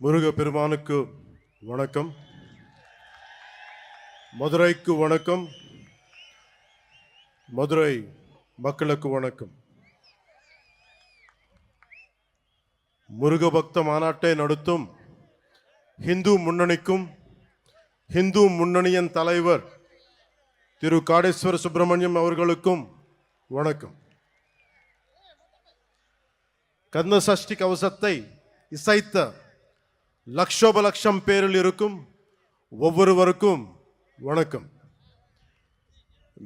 முருக பெருமானுக்கு வணக்கம். மதுரைக்கு வணக்கம். மதுரை மக்களுக்கு வணக்கம். முருக பக்த மாநாட்டை நடத்தும் இந்து முன்னணிக்கும் இந்து முன்னணியின் தலைவர் திரு காடேஸ்வர சுப்பிரமணியம் அவர்களுக்கும் வணக்கம். கந்த சஷ்டி கவசத்தை இசைத்த லட்சோப லட்சம் பேரில் இருக்கும் ஒவ்வொருவருக்கும் வணக்கம்.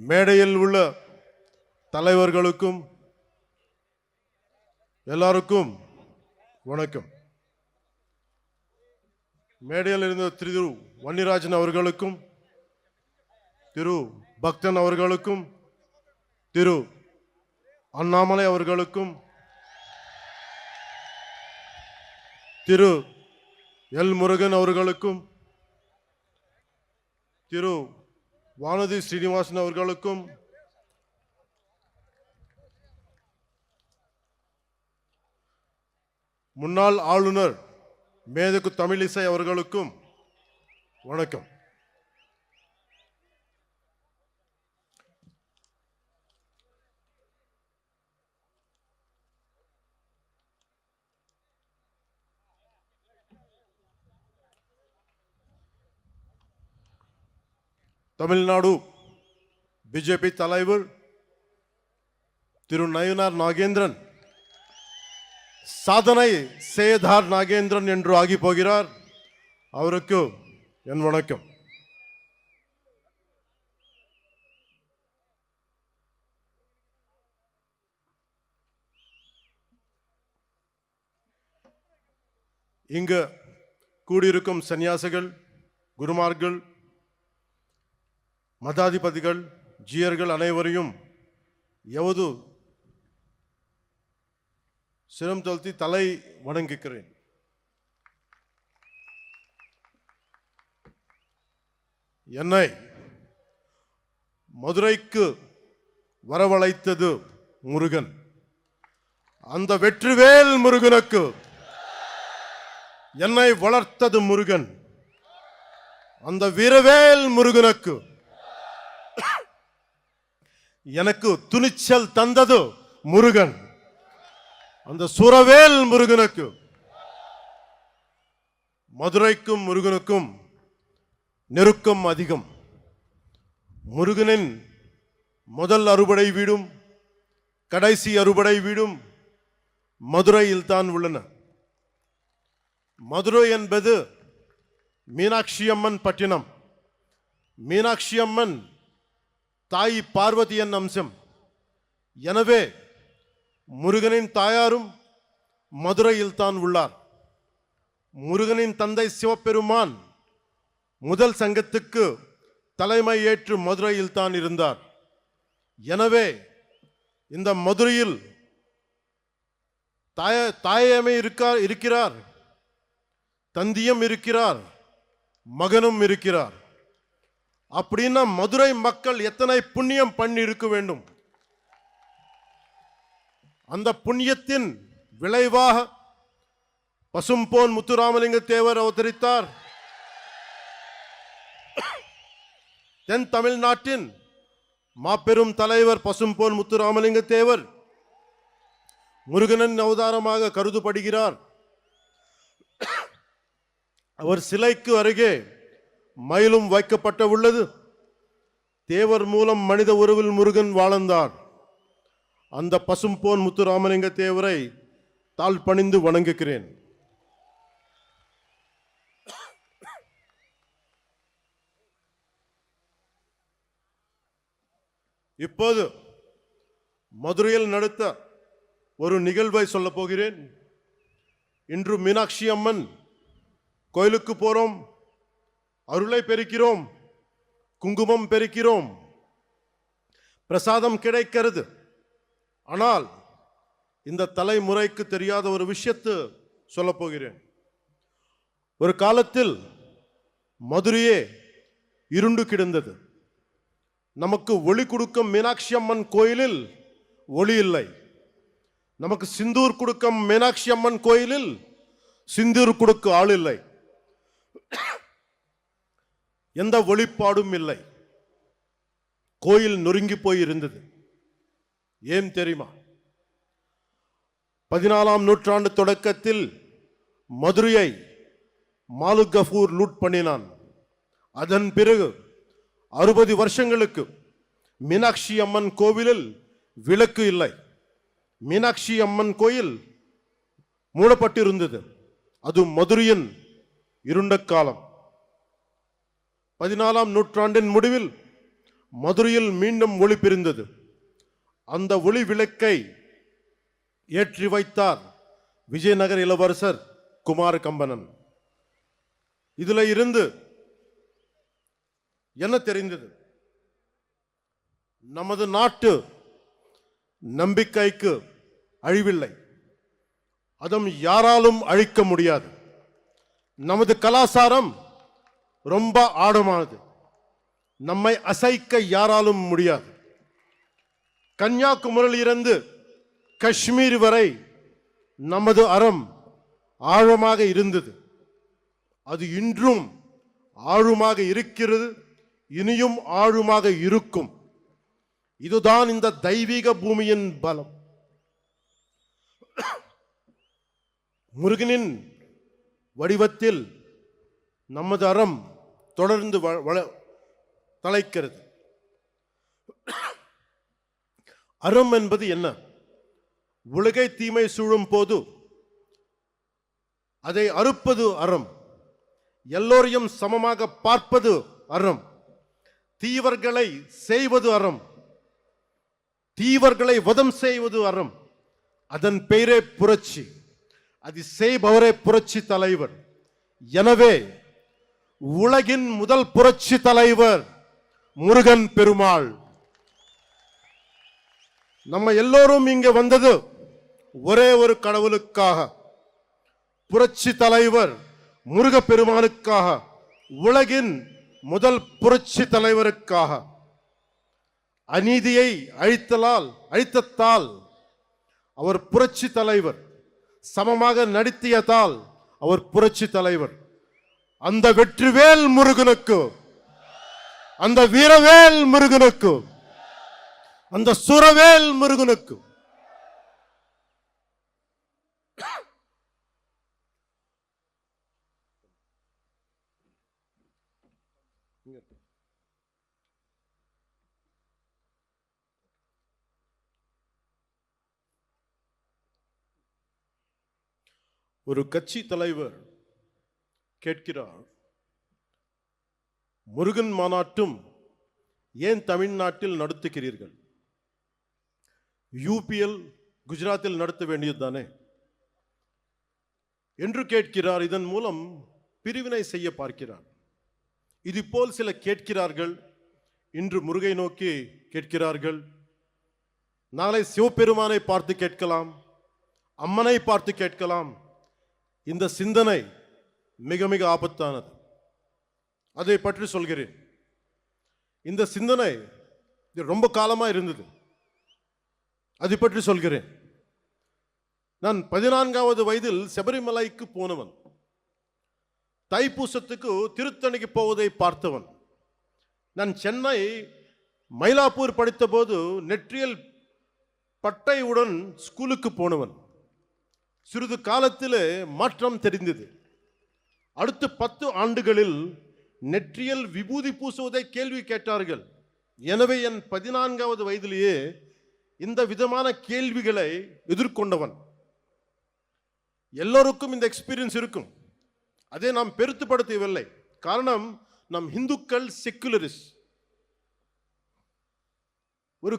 மேடையில் உள்ள தலைவர்களுக்கும் எல்லாருக்கும் வணக்கம். மேடையில் இருந்த திரு வன்னிராஜன் அவர்களுக்கும் திரு பக்தன் அவர்களுக்கும் திரு அண்ணாமலை அவர்களுக்கும் திரு எல் முருகன் அவர்களுக்கும் திரு வானதி ஸ்ரீனிவாசன் அவர்களுக்கும் முன்னாள் ஆளுநர் மேதகு தமிழிசை அவர்களுக்கும் வணக்கம். தமிழ்நாடு பிஜேபி தலைவர் திரு நயினார் நாகேந்திரன் சாதனை சேதார் நாகேந்திரன் என்று ஆகி போகிறார். அவருக்கு என் வணக்கம். இங்கு கூடியிருக்கும் சன்னியாசிகள், குருமார்கள், மதாதிபதிகள், ஜீயர்கள் அனைவரையும் எவது சிரம் தாழ்த்தி தலை வணங்குகிறேன். என்னை மதுரைக்கு வரவழைத்தது முருகன். அந்த வெற்றிவேல் முருகனுக்கு என்னை வளர்த்தது முருகன். அந்த வீரவேல் முருகனுக்கு எனக்கு துணிச்சல் தந்தது முருகன். அந்த சுரவேல் முருகனுக்கு, மதுரைக்கும் முருகனுக்கும் நெருக்கம் அதிகம். முருகனின் முதல் அறுபடை வீடும் கடைசி அறுபடை வீடும் மதுரையில் தான் உள்ளன. மதுரை என்பது மீனாட்சி அம்மன் பட்டினம். மீனாட்சி அம்மன் தாய் பார்வதியின் அம்சம். எனவே முருகனின் தாயாரும் மதுரையில் தான் உள்ளார். முருகனின் தந்தை சிவபெருமான் முதல் சங்கத்துக்கு தலைமை ஏற்று மதுரையில் தான் இருந்தார். எனவே இந்த மதுரையில் தாயமே இருக்கிறார், தந்தியும் இருக்கிறார், மகனும் இருக்கிறார். அப்படின்னா மதுரை மக்கள் எத்தனை புண்ணியம் பண்ணி இருக்க வேண்டும். அந்த புண்ணியத்தின் விளைவாக பசும்பொன் முத்துராமலிங்க தேவர் அவதரித்தார். தென் தமிழ்நாட்டின் மாபெரும் தலைவர் பசும்பொன் முத்துராமலிங்க தேவர் முருகனின் அவதாரமாக கருதப்படுகிறார். அவர் சிலைக்கு அருகே மயிலும் வைக்கப்பட்ட உள்ளது. தேவர் மூலம் மனித உருவில் முருகன் வாழ்ந்தார். அந்த பசும்பொன் முத்துராமலிங்க தேவரை தாழ் பணிந்து வணங்குகிறேன். இப்போது மதுரையில் நடத்த ஒரு நிகழ்வை சொல்ல போகிறேன். இன்று மீனாட்சி அம்மன் கோயிலுக்கு போறோம், அருளை பெருக்கிறோம், குங்குமம் பெருக்கிறோம், பிரசாதம் கிடைக்கிறது. ஆனால் இந்த தலைமுறைக்கு தெரியாத ஒரு விஷயத்தை சொல்ல போகிறேன். ஒரு காலத்தில் மதுரையே இருண்டு கிடந்தது. நமக்கு ஒளி கொடுக்கும் மீனாட்சி அம்மன் கோயிலில் ஒளி இல்லை. நமக்கு சிந்தூர் கொடுக்கும் மீனாட்சி அம்மன் கோயிலில் சிந்தூர் கொடுக்க ஆள் இல்லை, எந்த வெளிப்பாடும் இல்லை. கோயில் நொறுங்கி போய் இருந்தது. ஏன் தெரியுமா? 14ஆம் நூற்றாண்டு தொடக்கத்தில் மதுரையை மாலிக் கஃபூர் லூட் பண்ணினான். அதன் பிறகு 60 வருஷங்களுக்கு மீனாட்சி அம்மன் கோவிலில் விளக்கு இல்லை. மீனாட்சி அம்மன் கோயில் மூடப்பட்டிருந்தது. அது மதுரையின் இருண்ட காலம். 14ஆம் நூற்றாண்டின் முடிவில் மதுரையில் மீண்டும் ஒளி பிரிந்தது. அந்த ஒளி விளக்கை ஏற்றி வைத்தார் விஜயநகர இளவரசர் குமார கம்பனன். இதுல இருந்து என்ன தெரிந்தது? நமது நாட்டு நம்பிக்கைக்கு அழிவில்லை, அதுவும் யாராலும் அழிக்க முடியாது. நமது கலாச்சாரம் ரொம்ப ஆழமானது, நம்மை அசைக்க யாராலும் முடியாது. கன்னியாகுமரியில் இருந்து காஷ்மீர் வரை நமது அறம் ஆழமாக இருந்தது. அது இன்றும் ஆழமாக இருக்கிறது, இனியும் ஆழமாக இருக்கும். இதுதான் இந்த தெய்வீக பூமியின் பலம். முருகனின் வடிவத்தில் நமது அறம் தொடர்ந்து தலைக்கிறது. அறம் என்பது என்ன? உலகை தீமை சூழும் போது அதை அறுப்பது அறம். எல்லோரையும் சமமாக பார்ப்பது அறம். தீவர்களை செய்வது அறம். தீவர்களை வதம் செய்வது அறம். அதன் பெயரே புரட்சி. அது செய்பவரே புரட்சி தலைவர். எனவே உலகின் முதல் புரட்சி தலைவர் முருகன் பெருமாள். நம்ம எல்லோரும் இங்க வந்தது ஒரே ஒரு கடவுளுக்காக, புரட்சி தலைவர் முருக பெருமானுக்காக, உலகின் முதல் புரட்சி தலைவருக்காக. அநீதியை அழித்ததால் அவர் புரட்சி தலைவர். சமமாக நடத்தியதால் அவர் புரட்சி தலைவர். அந்த வெற்றிவேல் முருகனுக்கு, அந்த வீரவேல் முருகனுக்கு, அந்த சுரவேல் முருகனுக்கு ஒரு கட்சி தலைவர் கேட்கிறார், முருகன் மாநாட்டும் ஏன் தமிழ்நாட்டில் நடத்துகிறீர்கள்? யூபியில் குஜராத்தில் நடத்த வேண்டியது தானே என்று கேட்கிறார். இதன் மூலம் பிரிவினை செய்ய பார்க்கிறார். இது போல் சில கேட்கிறார்கள். இன்று முருகை நோக்கி கேட்கிறார்கள், நாளை சிவபெருமானை பார்த்து கேட்கலாம், அம்மனை பார்த்து கேட்கலாம். இந்த சிந்தனை மிக மிக ஆபத்தானது. அதை பற்றி சொல்கிறேன். இந்த சிந்தனை ரொம்ப காலமா இருந்தது. அதை பற்றி சொல்கிறேன். நான் 14வது வயதில் சபரிமலைக்கு போனவன். தைப்பூசத்துக்கு திருத்தணிக்கு போவதை பார்த்தவன். நான் சென்னை மயிலாப்பூர் படித்த போது நெற்றியல் பட்டையுடன் ஸ்கூலுக்கு போனவன். சிறிது காலத்தில் மாற்றம் தெரிந்தது. அடுத்த 10 ஆண்டுகளில் நெற்றியல் விபூதி பூசுவதை கேள்வி கேட்டார்கள். எனவே என் 14வது வயதிலேயே இந்த விதமான கேள்விகளை எதிர்கொண்டவன். எல்லோருக்கும் இந்த எக்ஸ்பீரியன்ஸ் இருக்கும். அதை நாம் பெருத்துப்படுத்தவில்லை. காரணம், நம் இந்துக்கள் செக்குலரிஸ்ட். ஒரு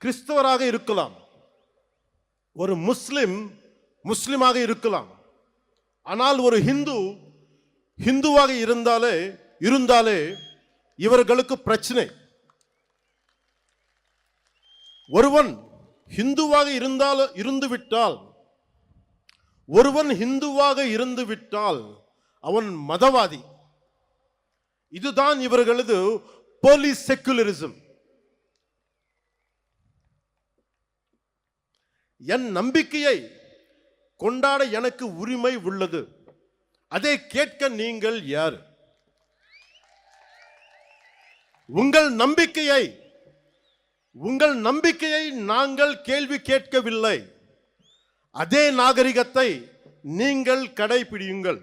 கிறிஸ்தவராக இருக்கலாம், ஒரு முஸ்லிமாக இருக்கலாம். ஆனால் ஒரு ஹிந்துவாக இருந்தாலே இவர்களுக்கு பிரச்சனை. ஒருவன் ஹிந்துவாக இருந்துவிட்டால் அவன் மதவாதி. இதுதான் இவர்களது போலி செக்குலரிசம். என் நம்பிக்கையை கொண்டாட எனக்கு உரிமை உள்ளது. அதை கேட்க நீங்கள் யார்? உங்கள் நம்பிக்கையை நாங்கள் கேள்வி கேட்கவில்லை. அதே நாகரிகத்தை நீங்கள் கடைபிடியுங்கள்.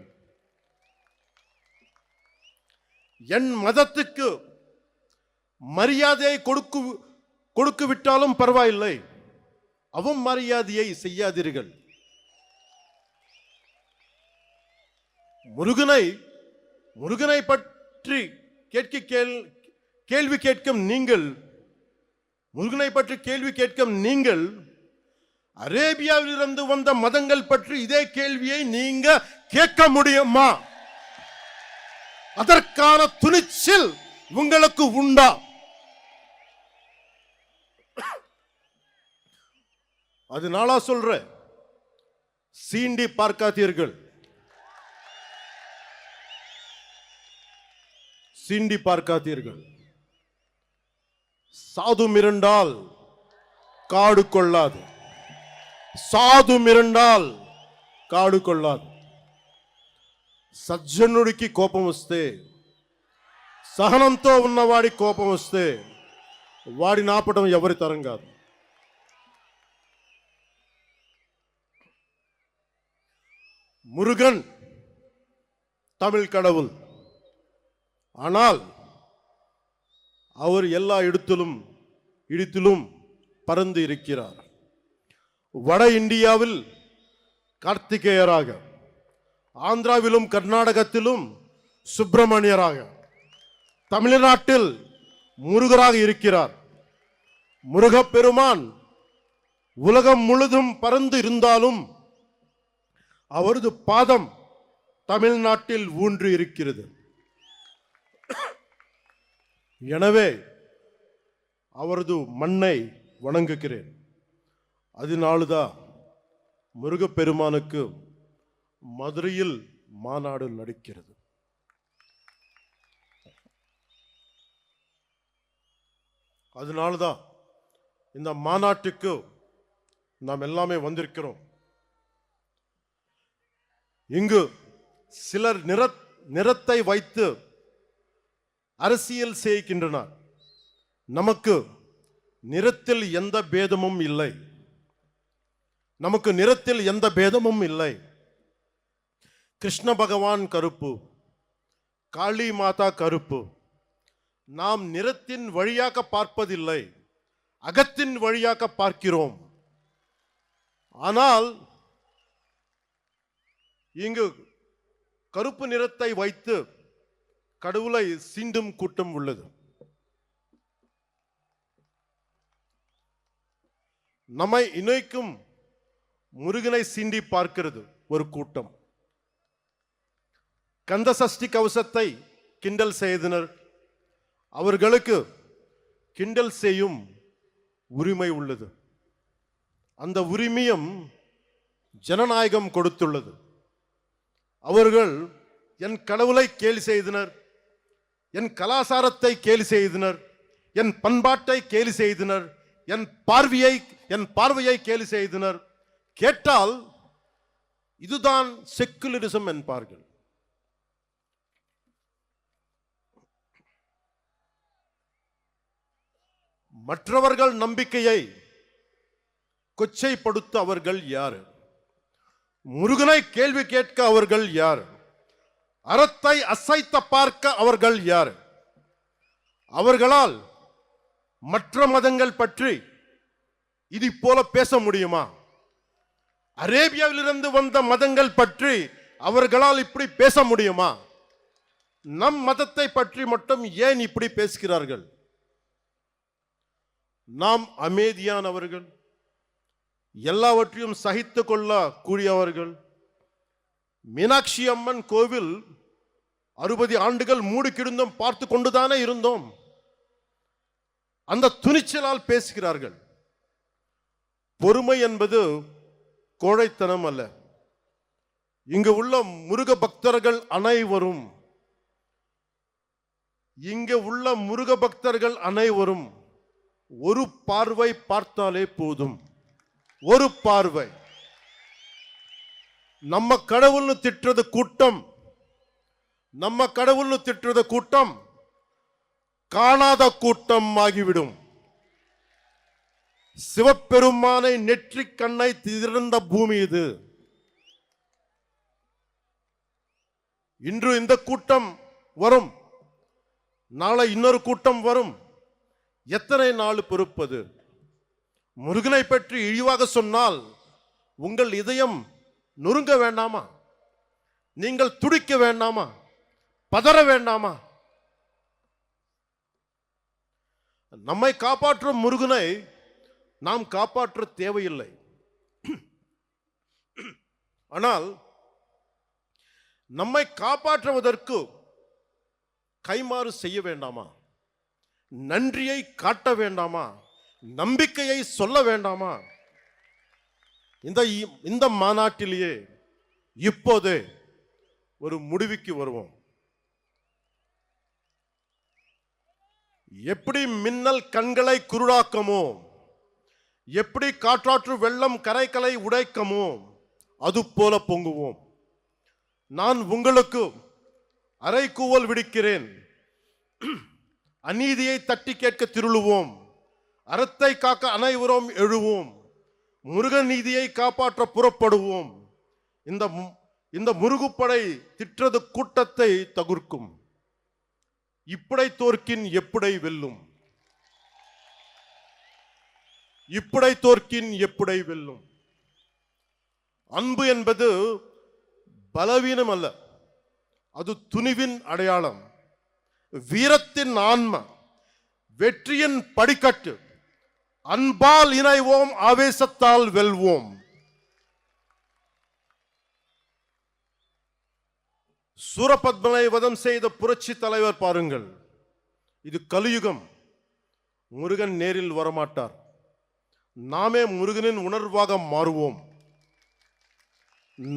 என் மதத்துக்கு மரியாதையை கொடுக்கு விட்டாலும் பரவாயில்லை, அவமரியாதையை செய்யாதீர்கள். முருகனை பற்றி கேள்வி கேட்கும் நீங்கள் அரேபியாவில் இருந்து வந்த மதங்கள் பற்றி இதே கேள்வியை நீங்க கேட்க முடியுமா? அதற்கான துணிச்சல் உங்களுக்கு உண்டா? அதனால சொல்ற, சீண்டி பார்க்காதீர்கள். சாது மிரண்டால் காடு கொள்ளாது. సజ్జనుడికి కోపం వస్తే, సహనంతో ఉన్నవాడి కోపం వస్తే వాడిని ఆపడం ఎవరి తరం కాదు. முருகன் தமிழ் கடவுள். ஆனால் அவர் எல்லா இடத்திலும் பறந்து இருக்கிறார். வட இந்தியாவில் கார்த்திகேயராக, ஆந்திராவிலும் கர்நாடகத்திலும் சுப்பிரமணியராக, தமிழ்நாட்டில் முருகராக இருக்கிறார். முருகப்பெருமான் உலகம் முழுதும் பறந்து இருந்தாலும் அவரது பாதம் தமிழ்நாட்டில் ஊன்றி இருக்கிறது. எனவே அவரது மண்ணை வணங்குகிறேன். அதனால்தான் முருகப்பெருமானுக்கு மதுரையில் மாநாடு நடக்கிறது. அதனால்தான் இந்த மாநாட்டுக்கு நாம் எல்லாமே வந்திருக்கிறோம். இங்கு சிலர் நிறத்தை வைத்து அரசியல் செய்கின்றனர். நமக்கு நிறத்தில் எந்த பேதமும் இல்லை. கிருஷ்ண பகவான் கருப்பு, காளி மாதா கருப்பு. நாம் நிறத்தின் வழியாக பார்ப்பதில்லை, அகத்தின் வழியாக பார்க்கிறோம். ஆனால் இங்கு கருப்பு நிறத்தை வைத்து கடவுளை சீண்டும் கூட்டம் உள்ளது. நம்மை இணைக்கும் முருகனை சீண்டி பார்க்கிறது ஒரு கூட்டம். கந்த சஷ்டி கவசத்தை கிண்டல் செய்தனர். அவர்களுக்கு கிண்டல் செய்யும் உரிமை உள்ளது. அந்த உரிமையும் ஜனநாயகம் கொடுத்துள்ளது. அவர்கள் என் கடவுளை கேலி செய்தனர், என் கலாச்சாரத்தை கேலி செய்தனர், என் பண்பாட்டை கேலி செய்தனர், என் பார்வையை கேலி செய்தனர். கேட்டால் இதுதான் செக்குலரிசம் என்பார்கள். மற்றவர்கள் நம்பிக்கையை கொச்சைப்படுத்த அவர்கள் யார்? முருகனை கேள்வி கேட்க அவர்கள் யார்? அறத்தை அசைத்த பார்க்க அவர்கள் யார்? அவர்களால் மற்ற மதங்கள் பற்றி இது போல பேச முடியுமா? அரேபியாவிலிருந்து வந்த மதங்கள் பற்றி அவர்களால் இப்படி பேச முடியுமா? நம் மதத்தை பற்றி மட்டும் ஏன் இப்படி பேசுகிறார்கள்? நாம் அமைதியானவர்கள், எல்லாவற்றையும் சகித்து கொள்ள கூடியவர்கள். மீனாட்சி அம்மன் கோவில் 60 ஆண்டுகள் மூடி கிடந்தும் பார்த்து கொண்டுதானே இருந்தோம். அந்த துணிச்சலால் பேசுகிறார்கள். பொறுமை என்பது கோழைத்தனம் அல்ல. இங்கு உள்ள முருக பக்தர்கள் அனைவரும் ஒரு பார்வை பார்த்தாலே போதும். ஒரு பார்வை. நம்ம கடவுள்னு திட்டுறது கூட்டம், நம்ம கடவுள்னு திட்டுறது கூட்டம் காணாத கூட்டம் ஆகிவிடும். சிவபெருமானை நெற்றிக் கண்ணை திறந்த பூமி இது. இன்று இந்த கூட்டம் வரும், நாளை இன்னொரு கூட்டம் வரும். எத்தனை நாள் பொறுப்பது? முருகனை பற்றி இழிவாக சொன்னால் உங்கள் இதயம் நொறுங்க வேண்டாமா? நீங்கள் துடிக்க வேண்டாமா? பதற வேண்டாமா? நம்மை காப்பாற்றும் முருகனை நாம் காப்பாற்ற தேவையில்லை. ஆனால் நம்மை காப்பாற்றுவதற்கு கைமாறு செய்ய வேண்டாமா? நன்றியை காட்ட வேண்டாமா? நம்பிக்கையை சொல்ல வேண்டாமா? இந்த மாநாட்டிலேயே இப்போதே ஒரு முடிவுக்கு வருவோம். எப்படி மின்னல் கண்களை குருடாக்கமோ, எப்படி காற்றாற்று வெள்ளம் கரைகளை உடைக்கமோ, அது போல பொங்குவோம். நான் உங்களுக்கு அறைகூவல் விடுக்கிறேன். அநீதியை தட்டி கேட்க திருளுவோம். அறத்தை காக்க அனைவரும் எழுவோம். முருகன் நீதியை காப்பாற்ற புறப்படுவோம். இந்த முருகுப்படை திற்றது கூட்டத்தை தகுர்க்கும். இப்படை தோற்கின் எப்படை வெல்லும். இப்படை தோற்கின் எப்படை வெல்லும். அன்பு என்பது பலவீனம் அல்ல, அது துணிவின் அடையாளம், வீரத்தின் ஆன்மா, வெற்றியின் படிக்கட்டு. அன்பால் இணைவோம், ஆவேசத்தால் வெல்வோம். சூரபத்மனை வதம் செய்த புரட்சி தலைவர் பாருங்கள். இது கலியுகம். முருகன் நேரில் வரமாட்டார். நாமே முருகனின் உணர்வாக மாறுவோம்.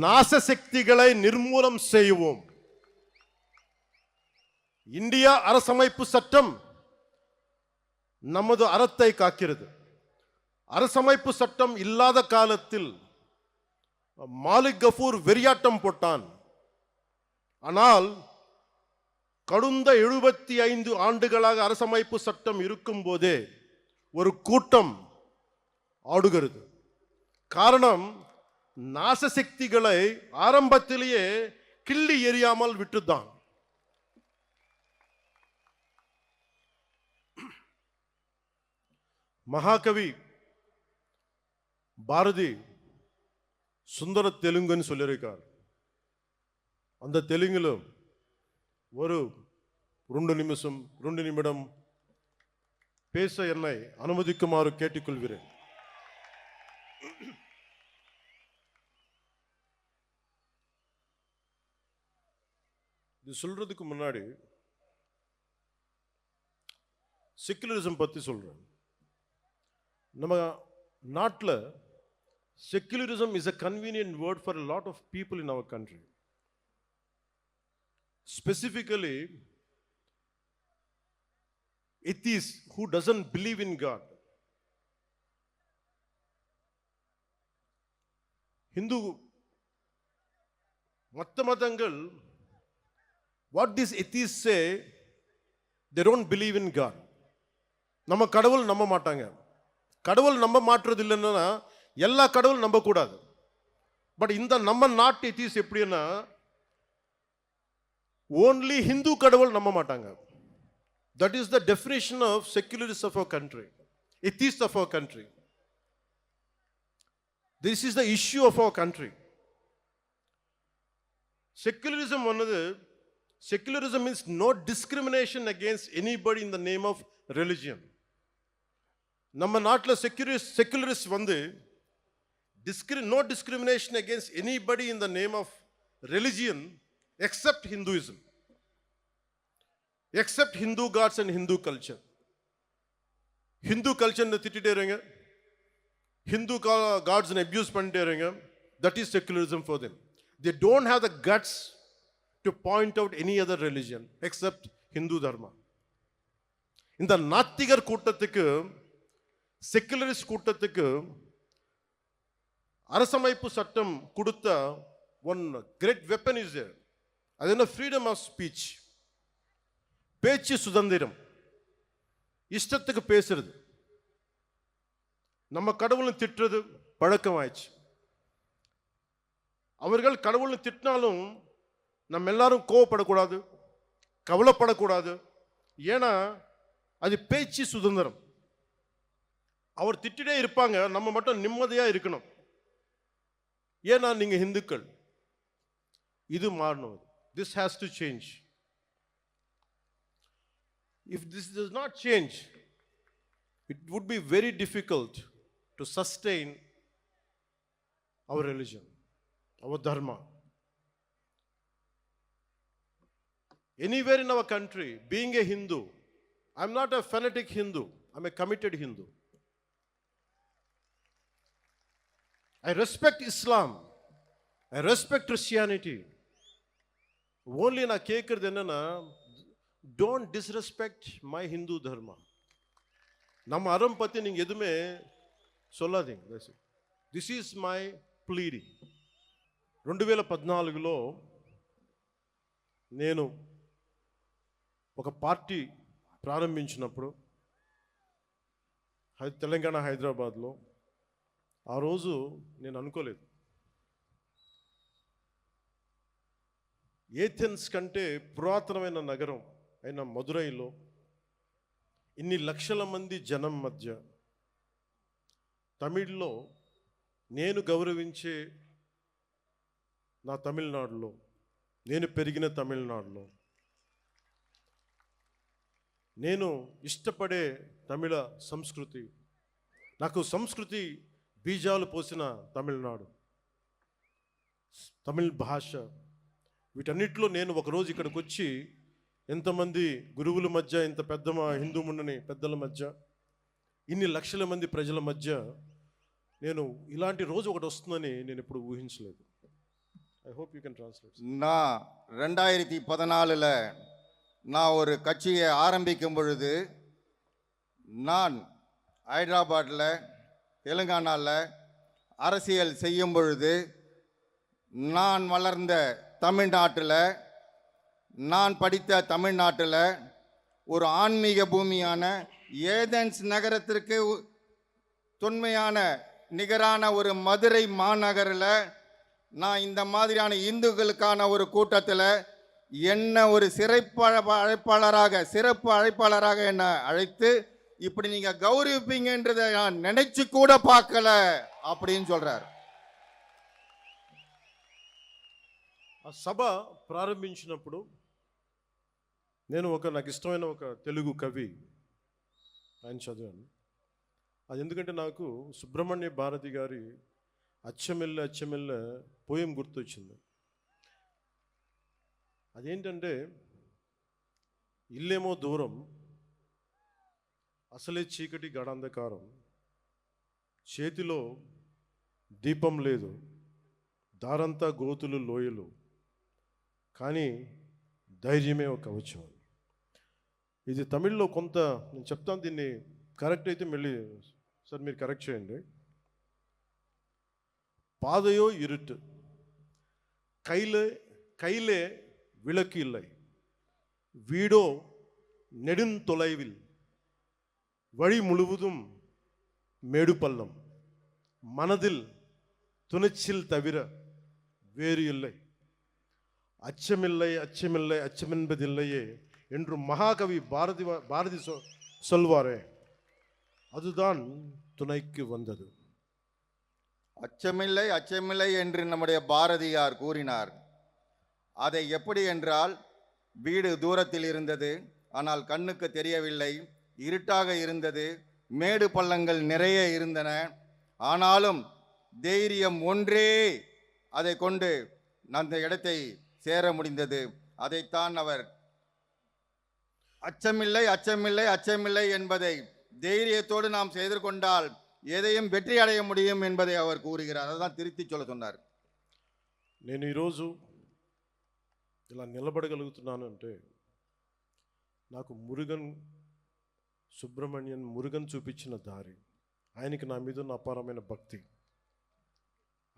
நாச சக்திகளை நிர்மூலம் செய்வோம். இந்தியா அரசமைப்பு சட்டம் நமது அறத்தை காக்கிறது. அரசமைப்பு சட்டம் இல்லாத காலத்தில் மாலிக் கஃபூர் வெறியாட்டம் போட்டான். ஆனால் கடந்த 75 ஆண்டுகளாக அரசமைப்பு சட்டம் இருக்கும் போதே ஒரு கூட்டம் ஆடுகிறது. காரணம், நாசசக்திகளை ஆரம்பத்திலேயே கிள்ளி எறியாமல் விட்டுதான். மகாகவி பாரதி சுந்தர தெலுங்குன்னு சொல்லியிருக்கார். அந்த தெலுங்கிலும் ஒரு 2 நிமிடம் பேச என்னை அனுமதிக்குமாறு கேட்டுக்கொள்கிறேன். இது சொல்றதுக்கு முன்னாடி செக்குலரிசம் பத்தி சொல்றேன். நம்ம நாட்டில் secularism is a convenient word for a lot of people in our country. Specifically, atheists who doesn't believe in God. Hindu மதங்கள், what these atheists say, they don't believe in God. நம்ம கடவுள் நம்ப மாட்டாங்க. கடவுள் நம்ப மாற்றுறது இல்லைன்னா எல்லா கடவுள் நம்ப கூடாது. பட் இந்த நம்ம நாட்டு எத்திஸ் எப்படின்னா ஓன்லி ஹிந்து கடவுள் நம்ப மாட்டாங்க. That is the definition of secularist of our country, atheist of our country. This is the issue of our country. Secularism வந்தது, secularism means no discrimination against anybody in the name of religion. நம்ம நாட்டில் செக்யுலரிஸ்ட் வந்து no discrimination against anybody in the name of religion except Hinduism, except Hindu gods and Hindu culture. Hindu culture ne thittite irunga, Hindu gods ne abuse pannite irunga. That is secularism for them. They don't have the guts to point out any other religion except Hindu dharma. இந்த நாத்திகர் கூட்டத்துக்கு, secularist கூட்டத்துக்கு அரசமைப்பு சட்டம் கொடுத்த one great weapon is there. அது என்ன? freedom of speech. பேச்சு சுதந்திரம், இஷ்டத்துக்கு பேசுறது. நம்ம கடவுளை திட்டுறது பழக்கமாயிடுச்சு. அவர்கள் கடவுளை திட்டினாலும் நம்ம எல்லாரும் கோவப்படக்கூடாது, கவலைப்படக்கூடாது. ஏன்னா அது பேச்சு சுதந்திரம். அவர் திட்டிட்டே இருப்பாங்க, நம்ம மட்டும் நிம்மதியா இருக்கணும். ஏன்னா நீங்க இந்துக்கள். இது மாறணும். This has to change. If this does not change, it would be very difficult to sustain our religion, our dharma. Anywhere in our country, being a Hindu, I'm not a fanatic Hindu, I'm a committed Hindu. I respect Islam, I respect Christianity. Only நான் கேட்கறது என்னன்னா, don't disrespect my Hindu dharma. நம்ம அறம் பத்தி நீங்க எதுவுமே சொல்லாதீங்க. This is my pleading. 2014లో నేను ఒక పార్టీ ప్రారంభించినప్పుడు తెలంగాణ హైదరాబాద్లో, ఆ రోజు నేను అనుకోలేదు ఏథెన్స్ కంటే పురాతనమైన నగరం అయిన మదురైలో ఇన్ని లక్షల మంది జనం మధ్య తమిళ్లో నేను గౌరవించే నా తమిళనాడులో, నేను పెరిగిన తమిళనాడులో, నేను ఇష్టపడే తమిళ సంస్కృతి, నాకు సంస్కృతి బీజాలు పోసిన తమిళనాడు, తమిళ భాష, వీటన్నిటిలో నేను ఒకరోజు ఇక్కడికి వచ్చి ఎంతమంది గురువుల మధ్య, ఇంత పెద్ద హిందూ ముండని పెద్దల మధ్య, ఇన్ని లక్షల మంది ప్రజల మధ్య నేను ఇలాంటి రోజు ఒకటి వస్తుందని నేను ఎప్పుడు ఊహించలేదు. I hope you can translate. நான் 2014 நான் ஒரு கட்சியை ஆரம்பிக்கும் பொழுது, நான் ஹைதராபாத்தில் தெலுங்கானாவில் அரசியல் செய்யும் பொழுது, நான் வளர்ந்த தமிழ்நாட்டில், நான் படித்த தமிழ்நாட்டில் ஒரு ஆன்மீக பூமியான ஏதென்ஸ் நகரத்திற்கு தொன்மையான நிகரான ஒரு மதுரை மாநகரில் நான் இந்த மாதிரியான இந்துக்களுக்கான ஒரு கூட்டத்தில் என்ன ஒரு சிறப்பு அழைப்பாளராக என்னை அழைத்து இப்படி நீங்க கௌரவிப்பீங்கன்றதை நான் நினைச்சு கூட பார்க்கல அப்படின்னு சொல்றார். ఆ సభ ప్రారంభించినప్పుడు నేను నాకు ఇష్టమైన ఒక తెలుగు కవి ఆయన చదివాను. అది ఎందుకంటే నాకు సుబ్రహ్మణ్య భారతి గారి అచ్చమెల్లె అచ్చమెల్లె పోయం గుర్తొచ్చింది. అదేంటంటే, ఇల్లేమో దూరం, అసలే చీకటి గడాంధకారం, చేతిలో దీపం లేదు, దారంతా గోతులు లోయలు, కానీ ధైర్యమే ఒక కవచం. ఇది తమిళ్లో కొంత నేను చెప్తాను, దీన్ని కరెక్ట్ అయితే మళ్ళీ సార్ మీరు కరెక్ట్ చేయండి. பாதையோ இருட்டு, கையிலே விளக்கு இல்லை, வீடோ நெடுந்தொலைவில், வழி முழுவதும் மேடு பள்ளம், மனதில் துணிச்சல் தவிர வேறு இல்லை, அச்சமில்லை அச்சமில்லை அச்சமென்பதில்லையே என்று மகாகவி பாரதி சொல்வாரே, அதுதான் துணைக்கு வந்தது. அச்சமில்லை அச்சமில்லை என்று நம்முடைய பாரதியார் கூறினார். அதை எப்படி என்றால், வீடு தூரத்தில் இருந்தது, ஆனால் கண்ணுக்கு தெரியவில்லை, இருட்டாக இருந்தது, மேடு பள்ளங்கள் நிறைய இருந்தன, ஆனாலும் தைரியம் ஒன்றே அதை கொண்டு அந்த இடத்தை சேர முடிந்தது. அதைத்தான் அவர் அச்சமில்லை அச்சமில்லை அச்சமில்லை என்பதை தைரியத்தோடு நாம் செய்து கொண்டால் எதையும் வெற்றி அடைய முடியும் என்பதை அவர் கூறுகிறார். அதான் திருத்தி சொல்ல சொன்னார். నేను ఈరోజు ఇలా నిలబడగలుగుతున్నాను అంటే నాకు మురుగన్ చూపించిన దారి, ఆయనకి నా మీద ఉన్న అపారమైన భక్తి.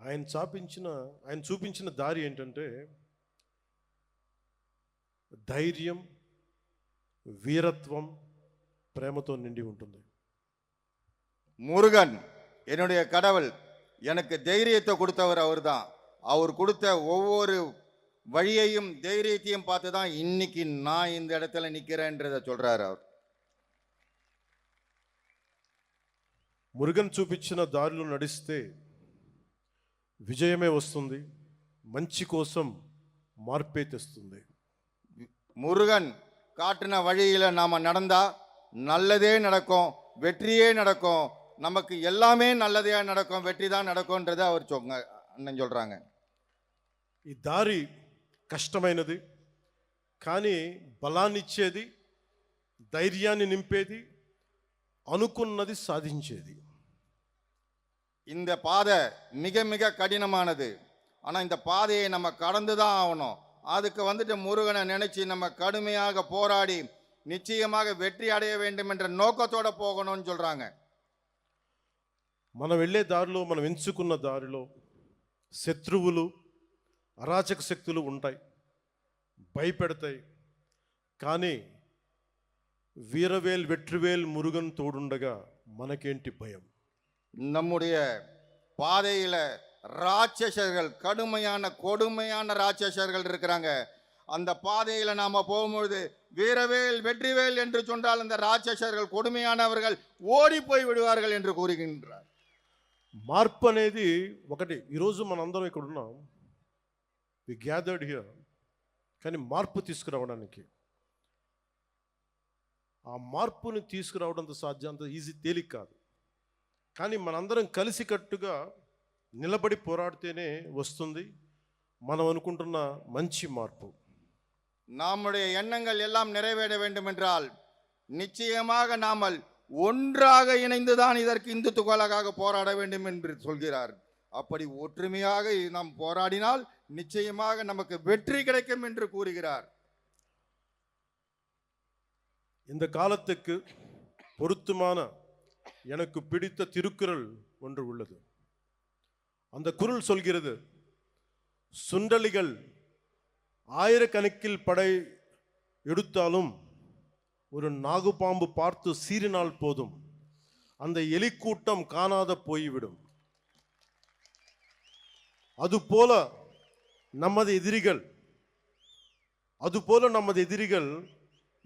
ఆయన చూపించిన దారి ఏంటంటే ధైర్యం, వీరత్వం, ప్రేమతో నిండి ఉంటుంది. முருகன் என்னுடைய கடவுள், எனக்கு தைரியத்தை கொடுத்தவர் அவர்தான். அவர் கொடுத்த ஒவ்வொரு வழியையும் தைரியத்தையும் பார்த்து தான் இன்னைக்கு நான் இந்த இடத்துல நிக்கிறேன்றதை சொல்றாரு அவர். మురుగన్ చూపించిన దారిలో నడిస్తే విజయమే వస్తుంది, మంచి కోసం మార్పే తెస్తుంది. முருகன் காட்டின வழியில நாம நடந்தா நல்லதே நடக்கும், வெற்றியே நடக்கும், நமக்கு எல்லாமே நல்லதே நடக்கும், வெற்றி தான் நடக்கும்ன்றதை அவர் அண்ணன் சொல்றாங்க. ఈ దారి కష్టమైనది, కానీ బలాన్ని ఇచ్చేది, ధైర్యాన్ని నింపేది, అనుకున్నది సాధించేది. இந்த பாதை மிக மிக கடினமானது, ஆனா இந்த பாதையை நம்ம கடந்து தான் ஆகணும். அதுக்கு வந்துட்டு முருகனை நினைச்சு நம்ம கடுமையாக போராடி நிச்சயமாக வெற்றி அடைய வேண்டும் என்ற நோக்கத்தோட போகணும்னு சொல்றாங்க. మనం వెళ్ళే దారిలో, మనం ఎంచుకున్న దారిలో శత్రువులు, అరాచక శక్తులు ఉంటాయి, భయపెడతాయి. కానీ వీరవేల్ వెట్రివేల్ మురుగన్ తోడుండగా మనకేంటి భయం? நம்முடைய பாதையில ராட்சசர்கள், கடுமையான கொடுமையான ராட்சசர்கள் இருக்கிறாங்க. அந்த பாதையில நாம போகும்பொழுது வீரவேல் வெற்றிவேல் என்று சொன்னால் அந்த ராட்சசர்கள், கொடுமையானவர்கள் ஓடி போய் விடுவார்கள் என்று கூறுகின்றார். మార్పు అనేది ఒకటి. ఈరోజు మనందరం ఇక్కడ ఉన్నాం, వి గ్యాదర్డ్ హియర్, కానీ మార్పు తీసుకురావడానికి, ఆ మార్పుని తీసుకురావడంతో సాధ్యం, అంత ఈజీ, తేలిక కాదు. కానీ మనందరం కలిసికట్టుగా నిలబడి పోరాడితేనే వస్తుంది మనం అనుకుంటున్న మంచి మార్పు. நம்முடைய எண்ணங்கள் எல்லாம் நிறைவேற வேண்டும் என்றால் நிச்சயமாக நாமல் ஒன்றாக இணைந்துதான் இதற்கு இந்துத்துவலாக போராட வேண்டும் என்று சொல்கிறார். அப்படி ஒற்றுமையாக நாம் போராடினால் நிச்சயமாக நமக்கு வெற்றி கிடைக்கும் என்று கூறுகிறார். இந்த காலத்துக்கு பொருத்தமான எனக்கு பிடித்த திருக்குறள் ஒன்று உள்ளது. அந்த குறள் சொல்கிறது, சுண்டலிகள் ஆயிரக்கணக்கில் படை எடுத்தாலும் ஒரு நாகுபாம்பு பார்த்து சீறினால் போதும், அந்த எலிக்கூட்டம் காணாத போய்விடும். அதுபோல நமது எதிரிகள்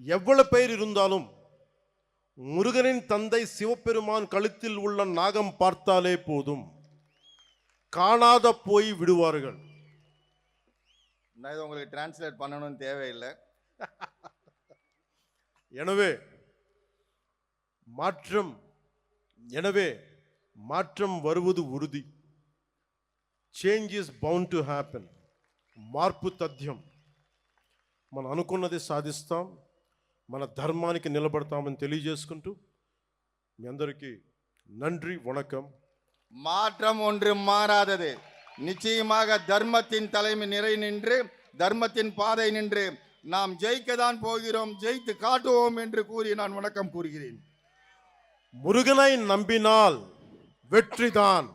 எவ்வளவு பேர் இருந்தாலும் முருகனின் தந்தை சிவபெருமான் கழுத்தில் உள்ள நாகம் பார்த்தாலே போதும், காணாத போய் விடுவார்கள். நான் இதை உங்களுக்கு டிரான்ஸ்லேட் பண்ணணும்னு தேவையில்லை. எனவே மாற்றம் வருவது உறுதி. Change is bound to happen. మార్పు తథ్యం. మనం అనుకున్నది సాధిస్తాం, మన ధర్మానికి నిలబడతామని తెలియజేసుకుంటూ మీ అందరికీ நன்றி, வணக்கம். மாற்றம் ஒன்று மாறாதது. நிச்சயமாக தர்மத்தின் தலைமை நிறை நின்று, தர்மத்தின் பாதை நின்று நாம் ஜெயிக்க தான் போகிறோம், ஜெயித்து காட்டுவோம் என்று கூறி நான் வணக்கம் கூறுகிறேன். முருகனை நம்பினால் வெற்றிதான்,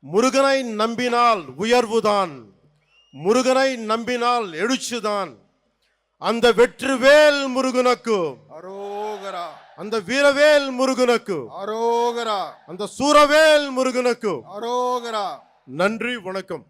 முருகனை நம்பினால் உயர்வுதான், முருகனை நம்பினால் எழுச்சிதான். அந்த வெற்றிவேல் முருகனுக்கு அரோகரா, அந்த வீரவேல் முருகனுக்கு அரோகரா, அந்த சூரவேல் முருகனுக்கு அரோகரா. நன்றி, வணக்கம்.